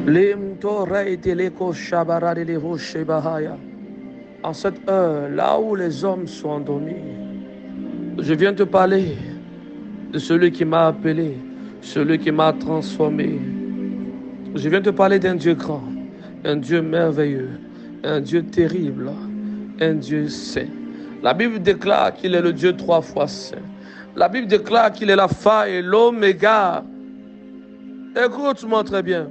En cette heure, là où les hommes sont endormis, je viens te parler de celui qui m'a appelé, celui qui m'a transformé. Je viens te parler d'un Dieu grand, un Dieu merveilleux, un Dieu terrible, un Dieu saint. La Bible déclare qu'il est le Dieu 3 fois saint. La Bible déclare qu'il est l'alpha et l'oméga. Écoute-moi très bien.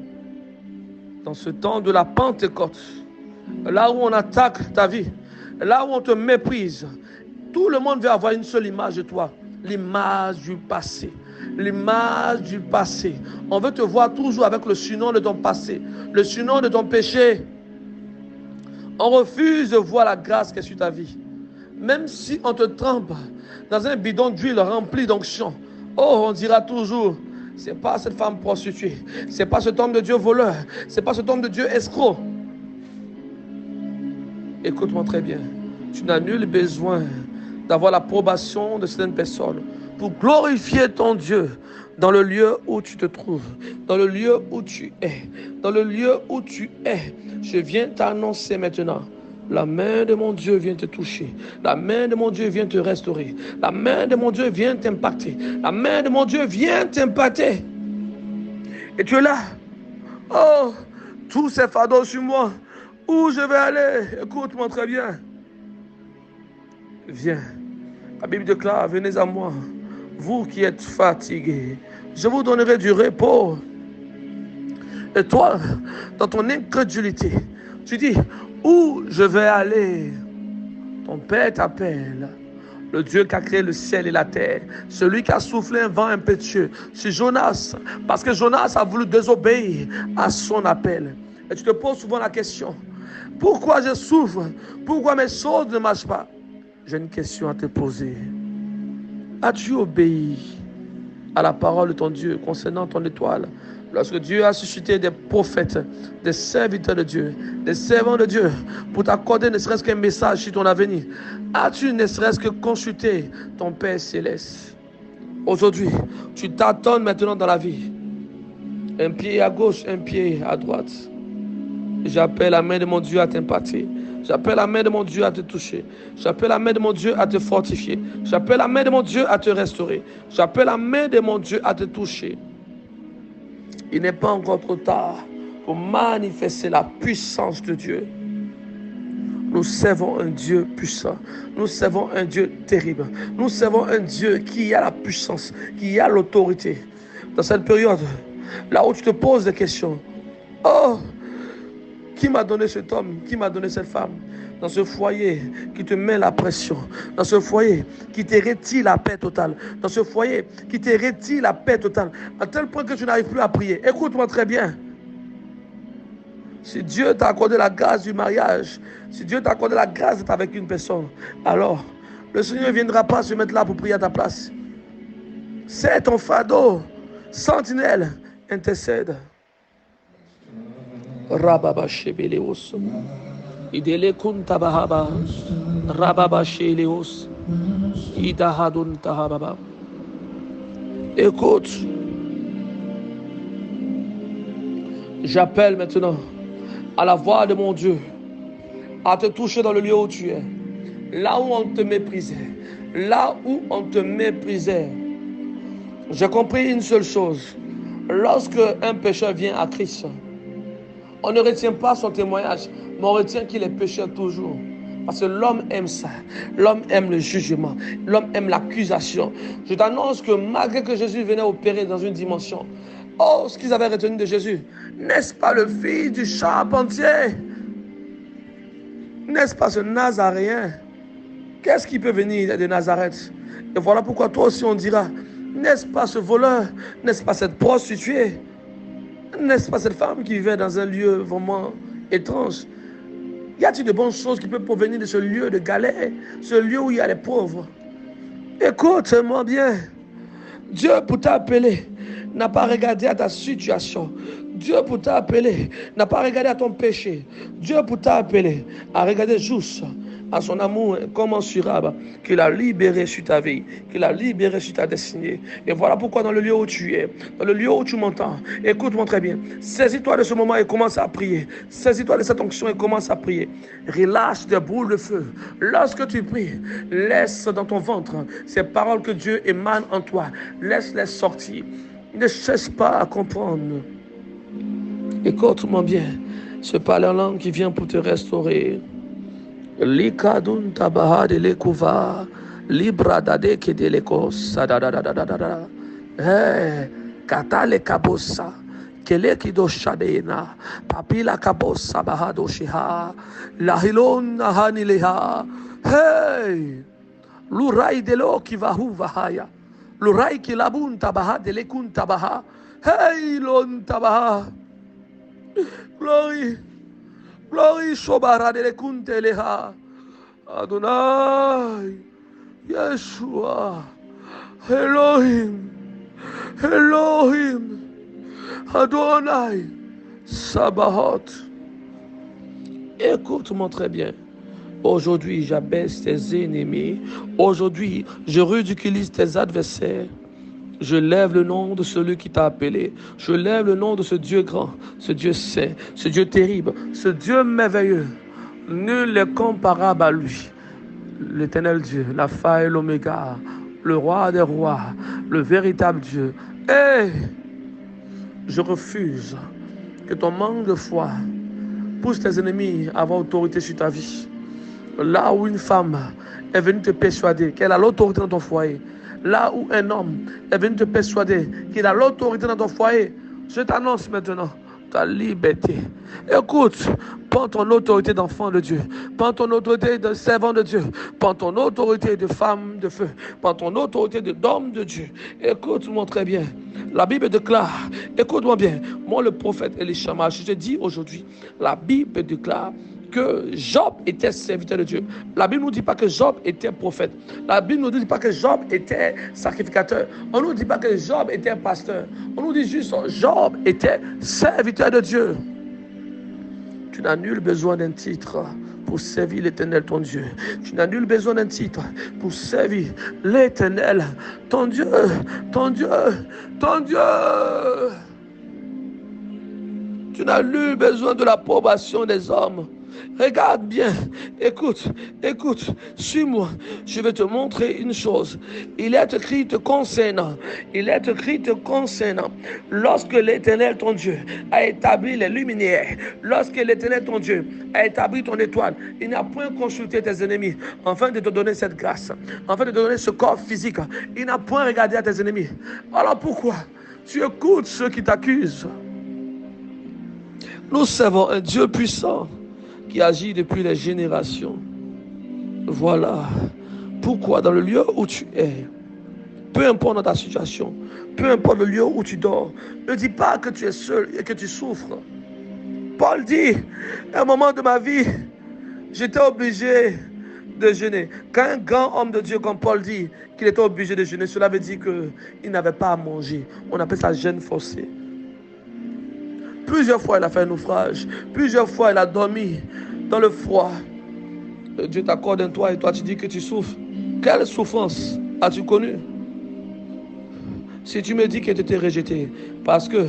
Dans ce temps de la Pentecôte, là où on attaque ta vie, là où on te méprise, tout le monde veut avoir une seule image de toi, l'image du passé. L'image du passé. On veut te voir toujours avec le surnom de ton passé, le surnom de ton péché. On refuse de voir la grâce qui est sur ta vie. Même si on te trempe dans un bidon d'huile rempli d'onction, oh, on dira toujours, c'est pas cette femme prostituée, c'est pas cet homme de Dieu voleur, c'est pas cet homme de Dieu escroc. Écoute-moi très bien, tu n'as nul besoin d'avoir l'approbation de certaines personnes pour glorifier ton Dieu dans le lieu où tu te trouves, dans le lieu où tu es, dans le lieu où tu es. Je viens t'annoncer maintenant, la main de mon Dieu vient te toucher, la main de mon Dieu vient te restaurer, la main de mon Dieu vient t'impacter, la main de mon Dieu vient t'impacter. Et tu es là, oh, tous ces fardeaux sur moi, où je vais aller? Écoute-moi très bien. Viens. La Bible déclare, venez à moi, vous qui êtes fatigués, je vous donnerai du repos. Et toi, dans ton incrédulité, tu dis, où je vais aller? Ton Père t'appelle. Le Dieu qui a créé le ciel et la terre, celui qui a soufflé un vent impétueux sur Jonas, parce que Jonas a voulu désobéir à son appel. Et tu te poses souvent la question, pourquoi je souffre? Pourquoi mes choses ne marchent pas? J'ai une question à te poser. As-tu obéi à la parole de ton Dieu concernant ton étoile? Lorsque Dieu a suscité des prophètes, des serviteurs de Dieu, des servants de Dieu, pour t'accorder ne serait-ce qu'un message sur ton avenir, as-tu ne serait-ce que consulté ton Père céleste? Aujourd'hui, tu t'attends maintenant dans la vie. Un pied à gauche, un pied à droite. J'appelle la main de mon Dieu à t'impacter. J'appelle la main de mon Dieu à te toucher. J'appelle la main de mon Dieu à te fortifier. J'appelle la main de mon Dieu à te restaurer. J'appelle la main de mon Dieu à te toucher. Il n'est pas encore trop tard pour manifester la puissance de Dieu. Nous servons un Dieu puissant. Nous servons un Dieu terrible. Nous servons un Dieu qui a la puissance, qui a l'autorité. Dans cette période, là où tu te poses des questions. Oh! Qui m'a donné cet homme? Qui m'a donné cette femme? Dans ce foyer qui te met la pression, dans ce foyer qui te retire la paix totale, dans ce foyer qui te retire la paix totale, à tel point que tu n'arrives plus à prier. Écoute-moi très bien. Si Dieu t'a accordé la grâce du mariage, si Dieu t'a accordé la grâce d'être avec une personne, alors le Seigneur ne viendra pas se mettre là pour prier à ta place. C'est ton fardeau. Sentinelle, intercède. Rababa Shebeleos, Idele Kuntabahaba, Rababa Sheleos, Idahadun Tahababa. Écoute, j'appelle maintenant à la voix de mon Dieu à te toucher dans le lieu où tu es, là où on te méprisait, là où on te méprisait. J'ai compris une seule chose, lorsque un pécheur vient à Christ, on ne retient pas son témoignage, mais on retient qu'il est pécheur toujours. Parce que l'homme aime ça. L'homme aime le jugement. L'homme aime l'accusation. Je t'annonce que malgré que Jésus venait opérer dans une dimension, oh, ce qu'ils avaient retenu de Jésus, n'est-ce pas le fils du charpentier? N'est-ce pas ce Nazaréen? Qu'est-ce qui peut venir de Nazareth? Et voilà pourquoi toi aussi on dira, n'est-ce pas ce voleur? N'est-ce pas cette prostituée? N'est-ce pas cette femme qui vivait dans un lieu vraiment étrange? Y a-t-il de bonnes choses qui peuvent provenir de ce lieu de galère, ce lieu où il y a les pauvres? Écoute-moi bien. Dieu pour t'appeler n'a pas regardé à ta situation. Dieu pour t'appeler n'a pas regardé à ton péché. Dieu pour t'appeler a regardé juste à son amour incommensurable qu'il a libéré sur ta vie, qu'il a libéré sur ta destinée. Et voilà pourquoi dans le lieu où tu es, dans le lieu où tu m'entends, écoute-moi très bien, saisis-toi de ce moment et commence à prier. Saisis-toi de cette onction et commence à prier. Relâche des boules de feu. Lorsque tu pries, laisse dans ton ventre ces paroles que Dieu émane en toi. Laisse-les sortir. Ne cherche pas à comprendre. Écoute-moi bien. Ce parler en langue qui vient pour te restaurer. Likadun tabaha de lekouva. Libra dade ke de lekos. Hey, katale kabosa. Kele kido shadeina. Papila kabosa bahado shiha. Lahilon nahanileha. Hey. Lurai de lo ki vahu vahaya. Lurai ki labun tabaha de lekun tabaha. Hey lon tabaha. Glory, glory, Shobara de Lekunte Leha, Adonai, Yeshua, Elohim, Elohim, Adonai, Sabaoth. Écoute-moi très bien. Aujourd'hui, j'abaisse tes ennemis. Aujourd'hui, je ridiculise tes adversaires. Je lève le nom de celui qui t'a appelé. Je lève le nom de ce Dieu grand, ce Dieu saint, ce Dieu terrible, ce Dieu merveilleux. Nul n'est comparable à lui. L'éternel Dieu, l'alpha et l'oméga, le roi des rois, le véritable Dieu. Et je refuse que ton manque de foi pousse tes ennemis à avoir autorité sur ta vie. Là où une femme est venue te persuader qu'elle a l'autorité dans ton foyer, là où un homme est venu te persuader qu'il a l'autorité dans ton foyer, je t'annonce maintenant ta liberté. Écoute, prends ton autorité d'enfant de Dieu, prends ton autorité de servant de Dieu, prends ton autorité de femme de feu, prends ton autorité d'homme de Dieu. Écoute-moi très bien. La Bible déclare, écoute-moi bien, moi le prophète Elishama, je te dis aujourd'hui, la Bible déclare que Job était serviteur de Dieu. La Bible ne nous dit pas que Job était prophète. La Bible ne nous dit pas que Job était sacrificateur. On ne nous dit pas que Job était pasteur. On nous dit juste que Job était serviteur de Dieu. Tu n'as nul besoin d'un titre pour servir l'Éternel, ton Dieu. Tu n'as nul besoin d'un titre pour servir l'Éternel, ton Dieu, ton Dieu, ton Dieu. Tu n'as nul besoin de l'approbation des hommes. Regarde bien, écoute, suis-moi. Je vais te montrer une chose. Il est écrit te concernant. Il est écrit te concernant. Lorsque l'Éternel, ton Dieu, a établi les luminaires, lorsque l'Éternel, ton Dieu, a établi ton étoile, il n'a point consulté tes ennemis afin de te donner cette grâce, afin de te donner ce corps physique. Il n'a point regardé à tes ennemis. Alors pourquoi tu écoutes ceux qui t'accusent? Nous servons un Dieu puissant qui agit depuis les générations. Voilà pourquoi dans le lieu où tu es, peu importe dans ta situation, peu importe le lieu où tu dors, ne dis pas que tu es seul et que tu souffres. Paul dit, à un moment de ma vie, j'étais obligé de jeûner. Quand un grand homme de Dieu comme Paul dit qu'il était obligé de jeûner, cela veut dire qu'il n'avait pas à manger. On appelle ça jeûne forcé. Plusieurs fois, il a fait un naufrage. Plusieurs fois, il a dormi dans le froid. Dieu t'accorde un toit et toi, tu dis que tu souffres. Quelle souffrance as-tu connue? Si tu me dis que tu étais rejeté parce que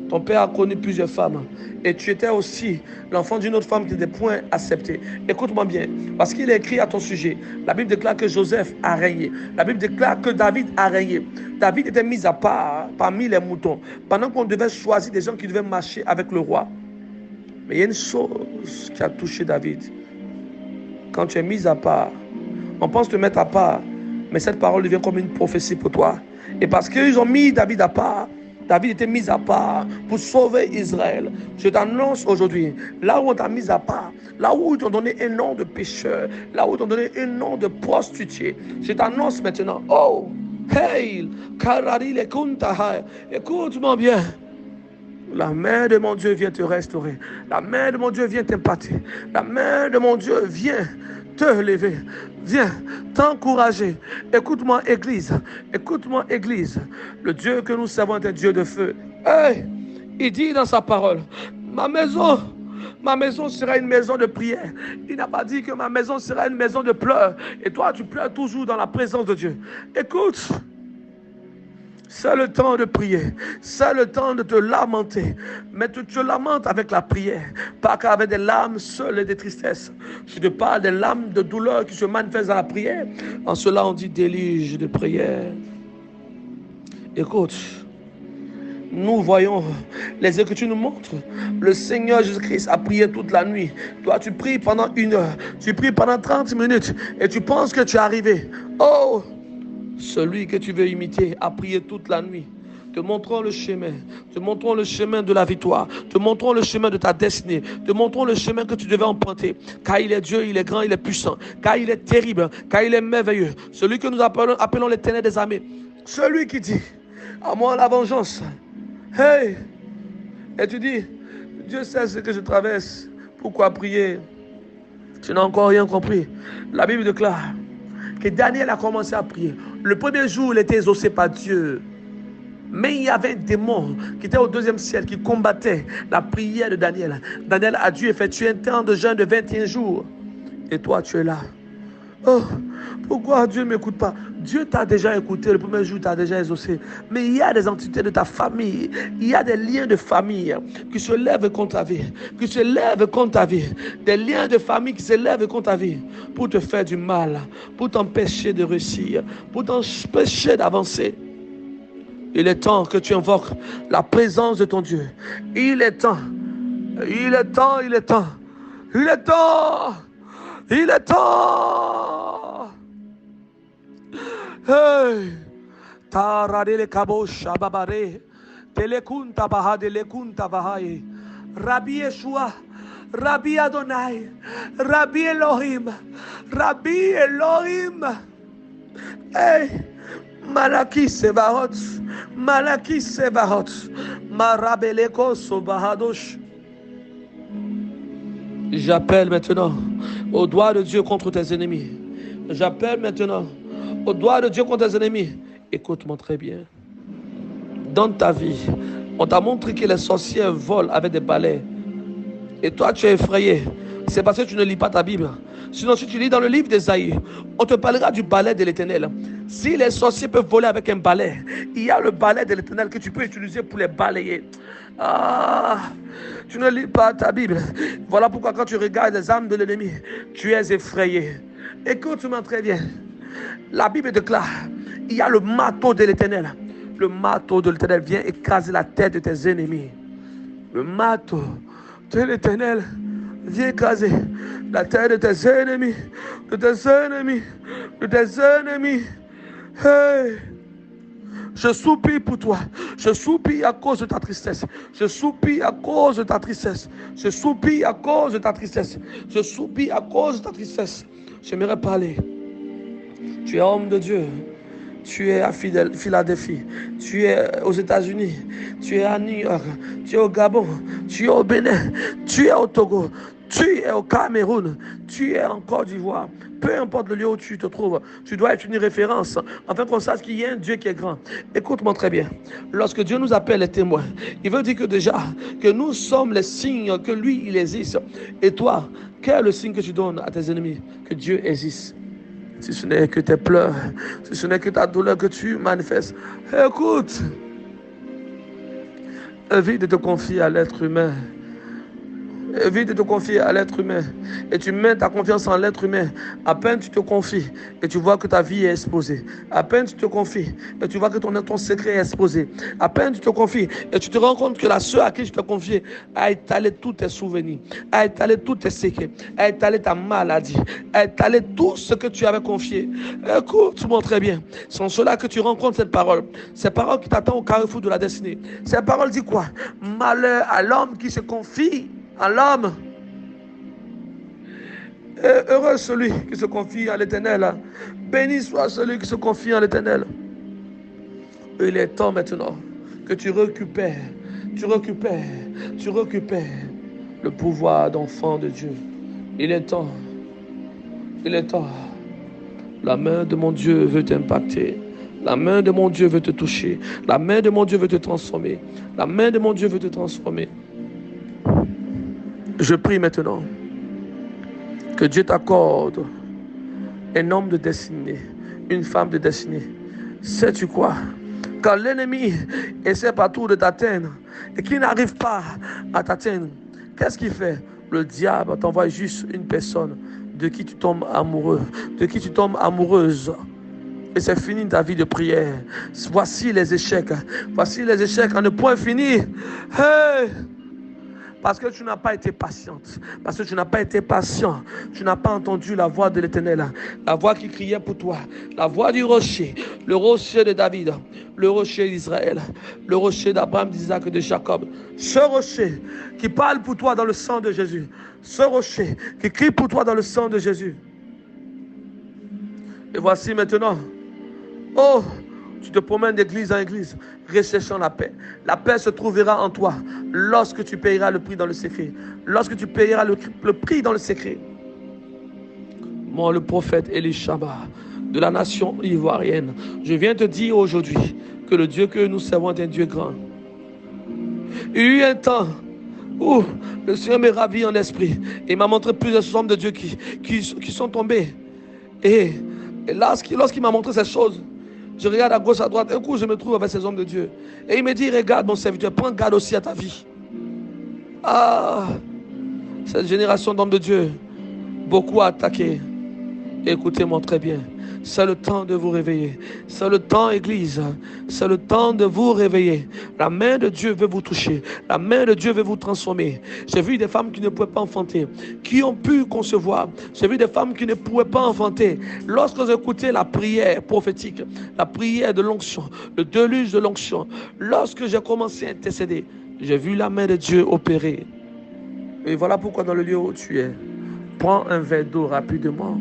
ton père a connu plusieurs femmes et tu étais aussi l'enfant d'une autre femme qui n'était point acceptée. Écoute-moi bien, parce qu'il est écrit à ton sujet. La Bible déclare que Joseph a régné. La Bible déclare que David a régné. David était mis à part parmi les moutons pendant qu'on devait choisir des gens qui devaient marcher avec le roi. Mais il y a une chose qui a touché David. Quand tu es mis à part, on pense te mettre à part, mais cette parole devient comme une prophétie pour toi. Et parce qu'ils ont mis David à part, David était mis à part pour sauver Israël. Je t'annonce aujourd'hui, là où on t'a mis à part, là où ils t'ont donné un nom de pécheur, là où ils t'ont donné un nom de prostituée, je t'annonce maintenant, oh, hey, Karari le Kuntaha, écoute-moi bien. La main de mon Dieu vient te restaurer. La main de mon Dieu vient t'impacter. La main de mon Dieu vient te lever. Viens t'encourager. Écoute-moi, Église. Écoute-moi, Église. Le Dieu que nous servons est un Dieu de feu. Hey, il dit dans sa parole, ma maison Ma maison sera une maison de prière. Il n'a pas dit que ma maison sera une maison de pleurs. Et toi, tu pleures toujours dans la présence de Dieu. Écoute, c'est le temps de prier. C'est le temps de te lamenter. Mais tu te lamentes avec la prière. Pas qu'avec des larmes seules et des tristesses. Je te parle des larmes de douleur qui se manifestent dans la prière. En cela, on dit déluge de prière. Écoute, nous voyons les Écritures nous montrent. Le Seigneur Jésus-Christ a prié toute la nuit. Toi, tu pries pendant 1 heure. Tu pries pendant 30 minutes. Et tu penses que tu es arrivé. Oh! Celui que tu veux imiter a prié toute la nuit. Te montrons le chemin. Te montrons le chemin de la victoire. Te montrons le chemin de ta destinée. Te montrons le chemin que tu devais emprunter. Car il est Dieu, il est grand, il est puissant. Car il est terrible, car il est merveilleux. Celui que nous appelons l'Éternel des armées. Celui qui dit, à moi la vengeance. Hey! Et tu dis, Dieu sait ce que je traverse. Pourquoi prier? Tu n'as encore rien compris. La Bible déclare que Daniel a commencé à prier. Le premier jour, il était exaucé par Dieu. Mais il y avait un démon qui était au 2e ciel, qui combattait la prière de Daniel. Daniel a dû effectuer un temps de jeûne de 21 jours. Et toi, tu es là. Oh, pourquoi Dieu ne m'écoute pas? Dieu t'a déjà écouté, le premier jour t'a déjà exaucé. Mais il y a des entités de ta famille, il y a des liens de famille qui se lèvent contre ta vie, qui se lèvent contre ta vie. Des liens de famille qui se lèvent contre ta vie pour te faire du mal, pour t'empêcher de réussir, pour t'empêcher d'avancer. Il est temps que tu invoques la présence de ton Dieu. Il est temps, il est temps, il est temps, il est temps. Il est temps. Hey. Taradele kabo shababare. Telekunta bahade lekunta bahaye. Rabbi Yeshua. Rabbi Adonai. Rabbi Elohim. Rabbi Elohim. Hey. Malaki Sevarot. Malaki Sevarot. Marabeleko sobahadosh. J'appelle maintenant au doigt de Dieu contre tes ennemis. J'appelle maintenant au doigt de Dieu contre tes ennemis. Écoute-moi très bien. Dans ta vie, on t'a montré que les sorciers volent avec des balais. Et toi, tu es effrayé. C'est parce que tu ne lis pas ta Bible. Sinon, si tu lis dans le livre d'Ésaïe, on te parlera du balai de l'Éternel. Si les sorciers peuvent voler avec un balai, il y a le balai de l'Éternel que tu peux utiliser pour les balayer. Ah, tu ne lis pas ta Bible. Voilà pourquoi quand tu regardes les armes de l'ennemi, tu es effrayé. Écoute-moi très bien. La Bible déclare, il y a le marteau de l'Éternel. Le marteau de l'Éternel vient écraser la tête de tes ennemis. Le marteau de l'Éternel vient écraser la tête de tes ennemis, de tes ennemis, de tes ennemis. Hey! Je soupire pour toi. Je soupire à cause de ta tristesse. Je soupire à cause de ta tristesse. Je soupire à cause de ta tristesse. Je soupire à cause de ta tristesse. J'aimerais parler. Tu es homme de Dieu. Tu es à Philadelphie. Tu es aux États-Unis. Tu es à New York. Tu es au Gabon. Tu es au Bénin. Tu es au Togo. Tu es au Cameroun. Tu es en Côte d'Ivoire. Peu importe le lieu où tu te trouves, tu dois être une référence afin qu'on sache qu'il y a un Dieu qui est grand. Écoute-moi très bien. Lorsque Dieu nous appelle les témoins, il veut dire que déjà, que nous sommes les signes que lui, il existe. Et toi, quel est le signe que tu donnes à tes ennemis? Que Dieu existe. Si ce n'est que tes pleurs, si ce n'est que ta douleur que tu manifestes, écoute, évite de te confier à l'être humain. Évite de te confier à l'être humain. Et tu mets ta confiance en l'être humain. À peine tu te confies et tu vois que ta vie est exposée. À peine tu te confies et tu vois que ton secret est exposé. À peine tu te confies et tu te rends compte que la sœur à qui tu t'es confié a étalé tous tes souvenirs, a étalé tous tes secrets, a étalé ta maladie, a étalé tout ce que tu avais confié. Écoute-moi très bien. C'est en cela que tu rencontres cette parole. Cette parole qui t'attend au carrefour de la destinée. Cette parole dit quoi? Malheur à l'homme qui se confie à l'homme. Et heureux celui qui se confie à l'Éternel. Béni soit celui qui se confie en l'Éternel. Il est temps maintenant que tu récupères le pouvoir d'enfant de Dieu. Il est temps. La main de mon Dieu veut t'impacter. La main de mon Dieu veut te toucher. La main de mon Dieu veut te transformer. La main de mon Dieu veut te transformer. Je prie maintenant que Dieu t'accorde un homme de destinée, une femme de destinée. Sais-tu quoi? Quand l'ennemi essaie partout de t'atteindre et qu'il n'arrive pas à t'atteindre, qu'est-ce qu'il fait? Le diable t'envoie juste une personne de qui tu tombes amoureux, de qui tu tombes amoureuse. Et c'est fini ta vie de prière. Voici les échecs. Voici les échecs en un point fini. Hey! Parce que tu n'as pas été patiente. Parce que tu n'as pas été patient. Tu n'as pas entendu la voix de l'Éternel. La voix qui criait pour toi. La voix du rocher. Le rocher de David. Le rocher d'Israël. Le rocher d'Abraham, d'Isaac et de Jacob. Ce rocher qui parle pour toi dans le sang de Jésus. Ce rocher qui crie pour toi dans le sang de Jésus. Et voici maintenant. Oh! Tu te promènes d'église en église, recherchant la paix. La paix se trouvera en toi lorsque tu payeras le prix dans le secret. Lorsque tu payeras le prix dans le secret. Moi, le prophète Elishama de la nation ivoirienne, je viens te dire aujourd'hui que le Dieu que nous servons est un Dieu grand. Il y a eu un temps où le Seigneur me ravit en esprit et m'a montré plusieurs hommes de Dieu qui sont tombés. Et lorsqu'il m'a montré ces choses, je regarde à gauche, à droite. Un coup, je me trouve avec ces hommes de Dieu. Et il me dit, regarde mon serviteur, prends garde aussi à ta vie. Ah, cette génération d'hommes de Dieu, beaucoup à attaquer. Écoutez-moi très bien. C'est le temps de vous réveiller. C'est le temps, Église. C'est le temps de vous réveiller. La main de Dieu veut vous toucher. La main de Dieu veut vous transformer. J'ai vu des femmes qui ne pouvaient pas enfanter, qui ont pu concevoir. J'ai vu des femmes qui ne pouvaient pas enfanter. Lorsque j'écoutais la prière prophétique, la prière de l'onction, le déluge de l'onction, lorsque j'ai commencé à intercéder, j'ai vu la main de Dieu opérer. Et voilà pourquoi dans le lieu où tu es, prends un verre d'eau rapidement.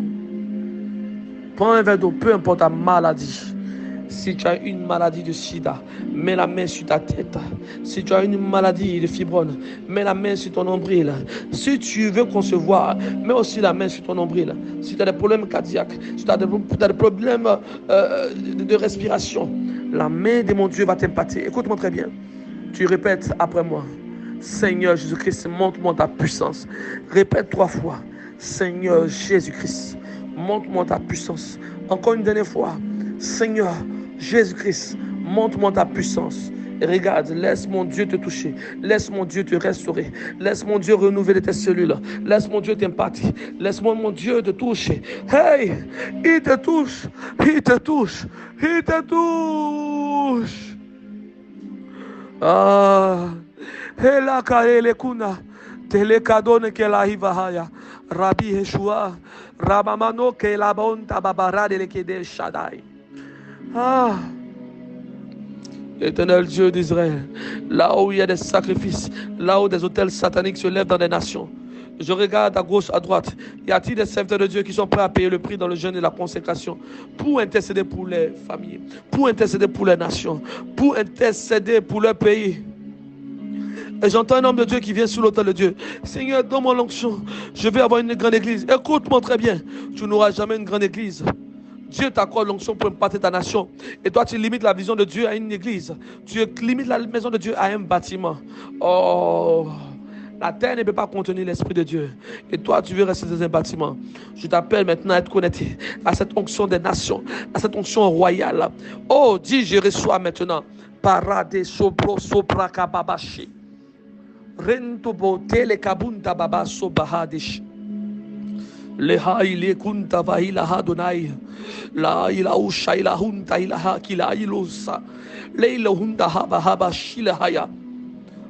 Prends un verre d'eau, peu importe ta maladie. Si tu as une maladie de sida, mets la main sur ta tête. Si tu as une maladie de fibrome, mets la main sur ton nombril. Si tu veux concevoir, mets aussi la main sur ton nombril. Si tu as des problèmes cardiaques, si tu as des problèmes de respiration, la main de mon Dieu va t'impacter. Écoute-moi très bien. Tu répètes après moi. Seigneur Jésus-Christ, montre-moi ta puissance. Répète 3 fois. Seigneur Jésus-Christ, montre-moi ta puissance. Encore une dernière fois. Seigneur Jésus-Christ, montre-moi ta puissance. Et regarde, laisse mon Dieu te toucher. Laisse mon Dieu te restaurer. Laisse mon Dieu renouveler tes cellules. Laisse mon Dieu t'impacter. Laisse-moi mon Dieu te toucher. Hey, il te touche. Il te touche. Il te touche. Ah, hela kaele kuna. Telekadone ke la hivahaya. Rabbi Yeshua. Rabamano ke la bonta babara de lekede Shaddai. Ah, Éternel Dieu d'Israël, là où il y a des sacrifices, là où des autels sataniques se lèvent dans des nations, je regarde à gauche, à droite, y a-t-il des serviteurs de Dieu qui sont prêts à payer le prix dans le jeûne et la consécration pour intercéder pour les familles, pour intercéder pour les nations, pour intercéder pour leur pays? Et j'entends un homme de Dieu qui vient sur l'autel de Dieu. Seigneur, donne-moi l'onction, je vais avoir une grande église. Écoute-moi très bien, tu n'auras jamais une grande église. Dieu t'accorde l'onction pour impacter ta nation. Et toi, tu limites la vision de Dieu à une église. Tu limites la maison de Dieu à un bâtiment. Oh, la terre ne peut pas contenir l'Esprit de Dieu. Et toi, tu veux rester dans un bâtiment. Je t'appelle maintenant à être connecté à cette onction des nations, à cette onction royale. Oh, dis, je reçois maintenant. Parade sobro sobra kababashi. Rentobo tele kabunta baba sobahadish. Lehai le kunta vaila hadonai la ila usha ila hunta ila hakila ilosa leila hunta haba shila haya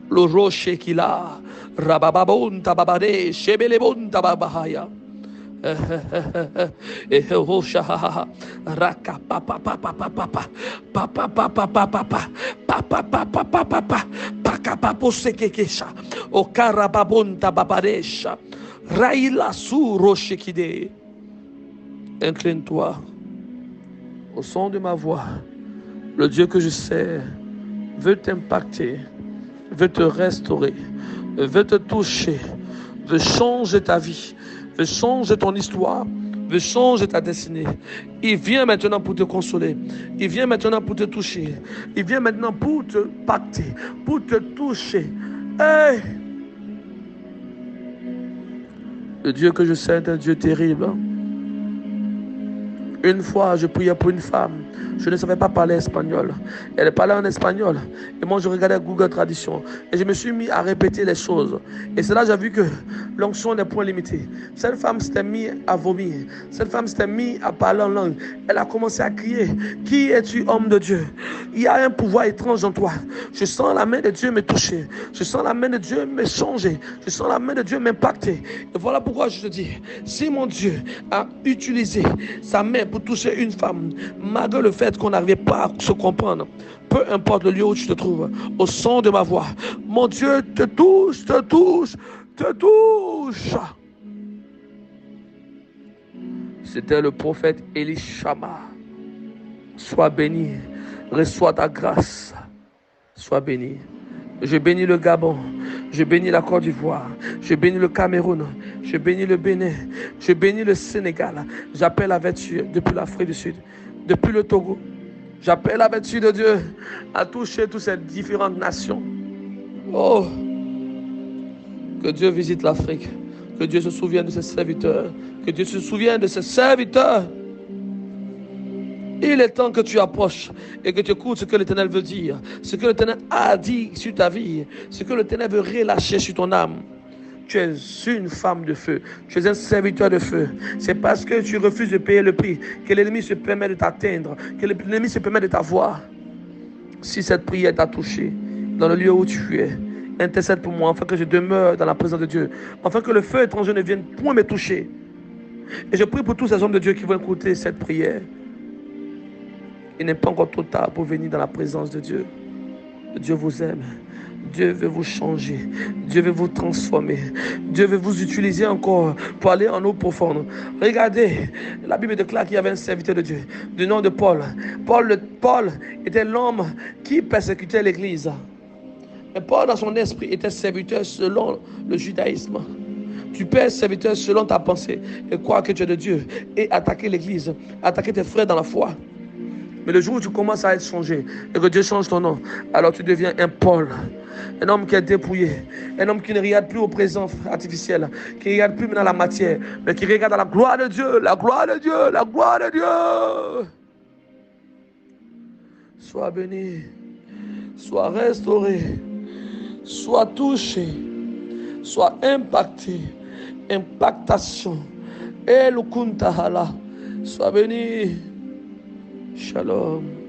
lo roche kila rabababonta babade shebelebonta babahaya hosha raka papa papa papa papa papa papa papa papa papa paka papo sekekesha o karababonta babaresha. Raïla sou rochekide. Incline-toi au son de ma voix. Le Dieu que je sers veut t'impacter, veut te restaurer, veut te toucher, veut changer ta vie, veut changer ton histoire, veut changer ta destinée. Il vient maintenant pour te consoler. Il vient maintenant pour te toucher. Il vient maintenant pour te pacter, pour te toucher. Hey! Le Dieu que je sais est un Dieu terrible. Une fois, je priais pour une femme. Je ne savais pas parler espagnol. Elle parlait en espagnol. Et moi, je regardais Google Traduction. Et je me suis mis à répéter les choses. Et c'est là que j'ai vu que l'onction n'est point limitée. Cette femme s'était mise à vomir. Cette femme s'était mise à parler en langue. Elle a commencé à crier. Qui es-tu, homme de Dieu? Il y a un pouvoir étrange en toi. Je sens la main de Dieu me toucher. Je sens la main de Dieu me changer. Je sens la main de Dieu m'impacter. Et voilà pourquoi je te dis, si mon Dieu a utilisé sa main pour toucher une femme, malgré le fait qu'on n'arrivait pas à se comprendre, peu importe le lieu où tu te trouves, au son de ma voix, mon Dieu te touche, te touche, te touche. C'était le prophète Elishama. Sois béni, reçois ta grâce, sois béni. Je bénis le Gabon, je bénis la Côte d'Ivoire, je bénis le Cameroun, je bénis le Bénin, je bénis le Sénégal. J'appelle la vertu depuis l'Afrique du Sud, depuis le Togo. J'appelle la vertu de Dieu à toucher toutes ces différentes nations. Oh, que Dieu visite l'Afrique, que Dieu se souvienne de ses serviteurs, que Dieu se souvienne de ses serviteurs. Il est temps que tu approches et que tu écoutes ce que l'Éternel veut dire, ce que l'Éternel a dit sur ta vie, ce que l'Éternel veut relâcher sur ton âme. Tu es une femme de feu, tu es un serviteur de feu. C'est parce que tu refuses de payer le prix que l'ennemi se permet de t'atteindre, que l'ennemi se permet de t'avoir. Si cette prière t'a touché, dans le lieu où tu es, intercède pour moi, afin que je demeure dans la présence de Dieu, afin que le feu étranger ne vienne point me toucher. Et je prie pour tous ces hommes de Dieu qui vont écouter cette prière. Il n'est pas encore trop tard pour venir dans la présence de Dieu. Dieu vous aime. Dieu veut vous changer. Dieu veut vous transformer. Dieu veut vous utiliser encore pour aller en eau profonde. Regardez, la Bible déclare qu'il y avait un serviteur de Dieu, du nom de Paul. Paul était l'homme qui persécutait l'Église. Mais Paul, dans son esprit, était serviteur selon le judaïsme. Tu peux être serviteur selon ta pensée et croire que tu es de Dieu et attaquer l'Église, attaquer tes frères dans la foi. Mais le jour où tu commences à être changé et que Dieu change ton nom, alors tu deviens un Paul, un homme qui est dépouillé, un homme qui ne regarde plus au présent artificiel, qui ne regarde plus dans la matière, mais qui regarde à la gloire de Dieu, la gloire de Dieu, la gloire de Dieu. Sois béni, sois restauré, sois touché, sois impacté, impactation. Et le kuntahala, sois béni. Shalom.